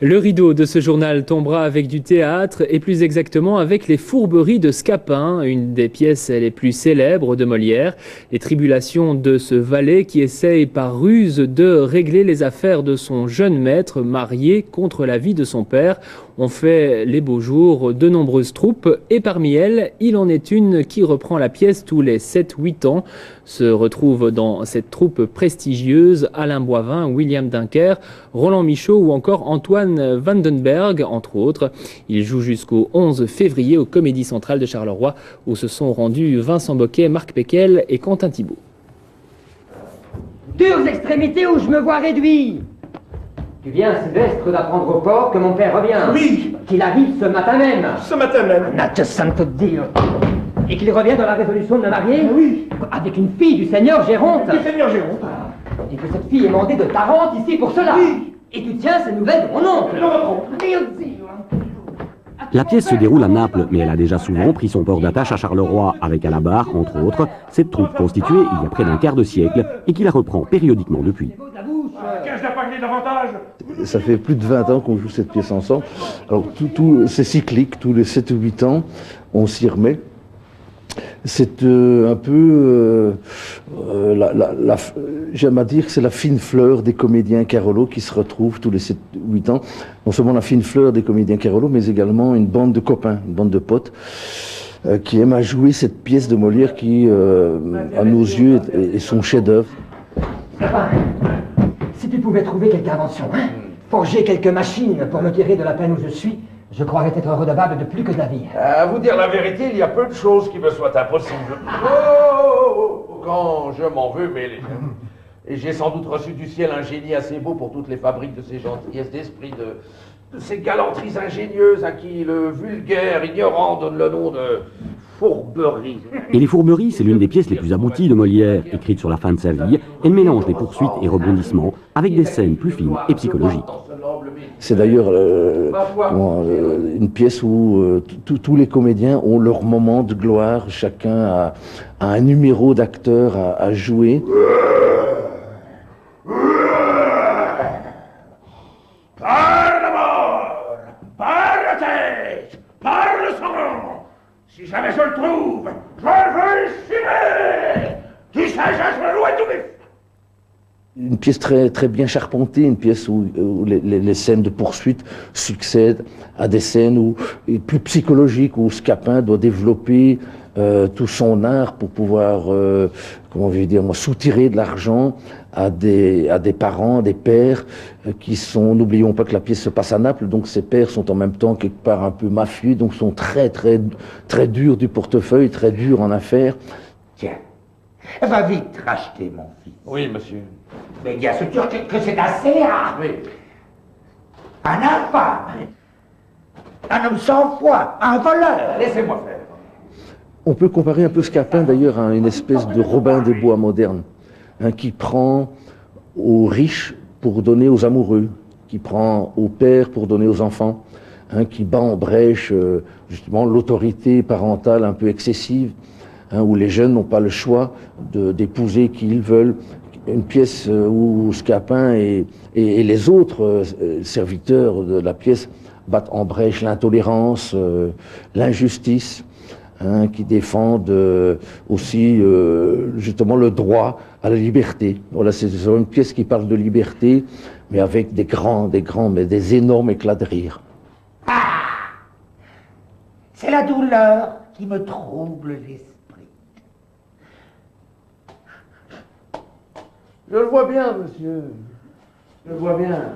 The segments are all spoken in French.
Le rideau de ce journal tombera avec du théâtre et plus exactement avec les fourberies de Scapin, une des pièces les plus célèbres de Molière. Les tribulations de ce valet qui essaye par ruse de régler les affaires de son jeune maître marié contre l'avis de son père ont fait les beaux jours de nombreuses troupes et parmi elles, il en est une qui reprend la pièce tous les 7-8 ans. Se retrouvent dans cette troupe prestigieuse Alain Boivin, William Dunker, Roland Michaud ou encore Antoine Vandenberg, entre autres. Il joue jusqu'au 11 février au Comédie Centrale de Charleroi où se sont rendus Vincent Boquet, Marc Péquel et Quentin Thibault. Dures extrémités où je me vois réduit. Tu viens, Sylvestre, d'apprendre au port que mon père revient. Oui. Qu'il arrive ce matin même. Ce matin même. Nat Santo Dio. Et qu'il revient dans la résolution de me marier. Oui. Avec une fille du seigneur Géronte. Du seigneur Géronte. Et que cette fille est mandée de Tarente ici pour cela. Oui. Et tu tiens ces nouvelles de mon oncle. La pièce se déroule à Naples, mais elle a déjà souvent pris son port d'attache à Charleroi, avec à la barre, entre autres, cette troupe constituée il y a près d'un quart de siècle et qui la reprend périodiquement depuis. Qu'est-ce n'a pas gagné davantage? Ça fait plus de 20 ans qu'on joue cette pièce ensemble. Alors, c'est cyclique, tous les 7 ou 8 ans, on s'y remet. C'est un peu, j'aime à dire que c'est la fine fleur des comédiens Carolo qui se retrouvent tous les 7 ou 8 ans. Non seulement la fine fleur des comédiens Carolo, mais également une bande de copains, une bande de potes, qui aiment à jouer cette pièce de Molière qui, à nos yeux, est son chef-d'œuvre. Si tu pouvais trouver quelque invention, forger quelques machines pour me tirer de la peine où je suis, je croirais être redevable de plus que de la vie. À vous dire la vérité, il y a peu de choses qui me soient impossibles. Quand je m'en veux mêler. Et j'ai sans doute reçu du ciel un génie assez beau pour toutes les fabriques de ces gentillesses d'esprit, de ces galanteries ingénieuses à qui le vulgaire ignorant donne le nom de fourberie. Et les fourberies, c'est l'une des pièces les plus abouties de Molière, écrite sur la fin de sa vie. Elle mélange des poursuites et rebondissements avec des scènes plus fines et psychologiques. C'est d'ailleurs une pièce où tous les comédiens ont leur moment de gloire, chacun a un numéro d'acteur à jouer. Par la mort, par la tête, par le sang, si jamais je le trouve, je veux le chier. Tu sais, je le loin tout vif. Une pièce très, très bien charpentée, une pièce où les scènes de poursuite succèdent à des scènes plus psychologiques, où Scapin doit développer tout son art pour pouvoir, soutirer de l'argent à des parents, des pères qui sont, n'oublions pas que la pièce se passe à Naples, donc ces pères sont en même temps quelque part un peu mafieux, donc sont très, très, très durs du portefeuille, très durs en affaires. Tiens, va vite racheter mon fils. Oui, monsieur. Mais bien sûr que c'est un scélérat. Oui. Un infâme. Un homme sans foi. Un voleur. Laissez-moi faire. On peut comparer un peu Scapin d'ailleurs à une espèce de Robin des Bois moderne, qui prend aux riches pour donner aux amoureux, qui prend aux pères pour donner aux enfants, qui bat en brèche justement l'autorité parentale un peu excessive, où les jeunes n'ont pas le choix d'épouser qui ils veulent. Une pièce où Scapin et les autres serviteurs de la pièce battent en brèche l'intolérance, l'injustice, qui défendent aussi justement le droit à la liberté. Voilà, c'est une pièce qui parle de liberté, mais avec des énormes éclats de rire. Ah! C'est la douleur qui me trouble l'esprit. Je le vois bien, monsieur. Je le vois bien.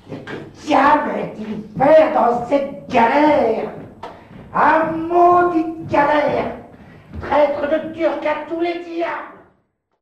Et que diable est-il faire dans cette galère? Un maudit galère! Traître de Turc à tous les diables!